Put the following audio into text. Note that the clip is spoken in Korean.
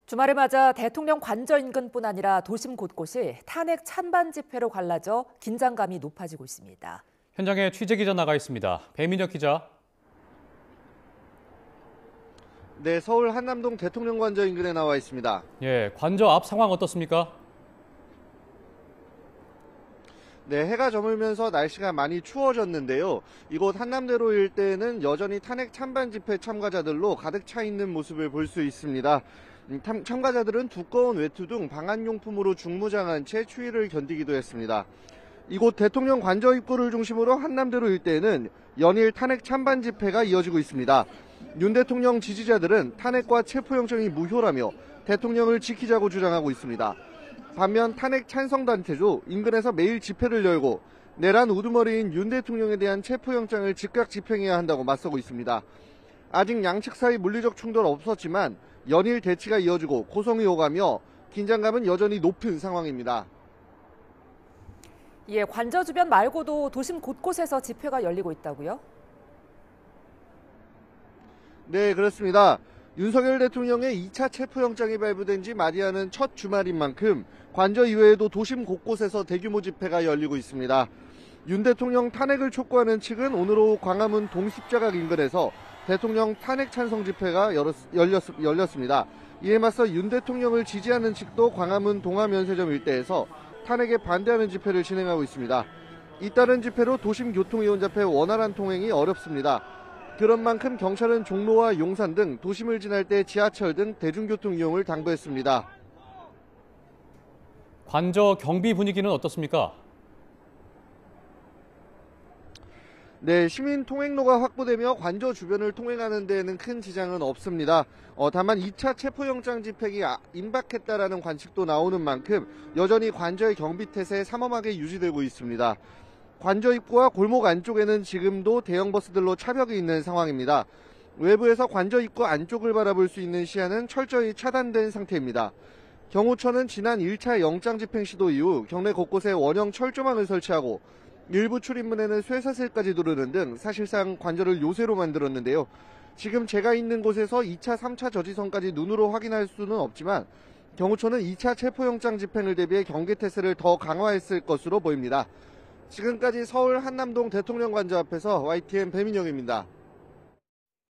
주말을 맞아 대통령 관저 인근뿐 아니라 도심 곳곳이 탄핵 찬반 집회로 갈라져 긴장감이 높아지고 있습니다. 현장에 취재 기자 나가 있습니다. 배민혁 기자. 네, 서울 한남동 대통령 관저 인근에 나와 있습니다. 예, 관저 앞 상황 어떻습니까? 네, 해가 저물면서 날씨가 많이 추워졌는데요. 이곳 한남대로 일대에는 여전히 탄핵 찬반 집회 참가자들로 가득 차 있는 모습을 볼 수 있습니다. 참가자들은 두꺼운 외투 등 방한용품으로 중무장한 채 추위를 견디기도 했습니다. 이곳 대통령 관저 입구를 중심으로 한남대로 일대에는 연일 탄핵 찬반 집회가 이어지고 있습니다. 윤 대통령 지지자들은 탄핵과 체포영장이 무효라며 대통령을 지키자고 주장하고 있습니다. 반면 탄핵 찬성단체도 인근에서 매일 집회를 열고 내란 우두머리인 윤 대통령에 대한 체포영장을 즉각 집행해야 한다고 맞서고 있습니다. 아직 양측 사이 물리적 충돌 없었지만 연일 대치가 이어지고 고성이 오가며 긴장감은 여전히 높은 상황입니다. 예, 관저 주변 말고도 도심 곳곳에서 집회가 열리고 있다고요? 네, 그렇습니다. 윤석열 대통령의 2차 체포영장이 발부된 지 말이하는 첫 주말인 만큼 관저 이외에도 도심 곳곳에서 대규모 집회가 열리고 있습니다. 윤 대통령 탄핵을 촉구하는 측은 오늘 오후 광화문 동십자가 인근에서 대통령 탄핵 찬성 집회가 열렸습니다. 이에 맞서 윤 대통령을 지지하는 측도 광화문 동아면세점 일대에서 탄핵에 반대하는 집회를 진행하고 있습니다. 잇따른 집회로 도심교통위원 앞에 원활한 통행이 어렵습니다. 그런 만큼 경찰은 종로와 용산 등 도심을 지날 때 지하철 등 대중교통 이용을 당부했습니다. 관저 경비 분위기는 어떻습니까? 네, 시민 통행로가 확보되며 관저 주변을 통행하는 데에는 큰 지장은 없습니다. 다만 2차 체포영장 집행이 임박했다라는 관측도 나오는 만큼 여전히 관저의 경비태세 삼엄하게 유지되고 있습니다. 관저 입구와 골목 안쪽에는 지금도 대형 버스들로 차벽이 있는 상황입니다. 외부에서 관저 입구 안쪽을 바라볼 수 있는 시야는 철저히 차단된 상태입니다. 경호처는 지난 1차 영장 집행 시도 이후 경내 곳곳에 원형 철조망을 설치하고 일부 출입문에는 쇠사슬까지 두르는 등 사실상 관저를 요새로 만들었는데요. 지금 제가 있는 곳에서 2차, 3차 저지선까지 눈으로 확인할 수는 없지만 경호처는 2차 체포영장 집행을 대비해 경계태세를 더 강화했을 것으로 보입니다. 지금까지 서울 한남동 대통령 관저 앞에서 YTN 배민영입니다.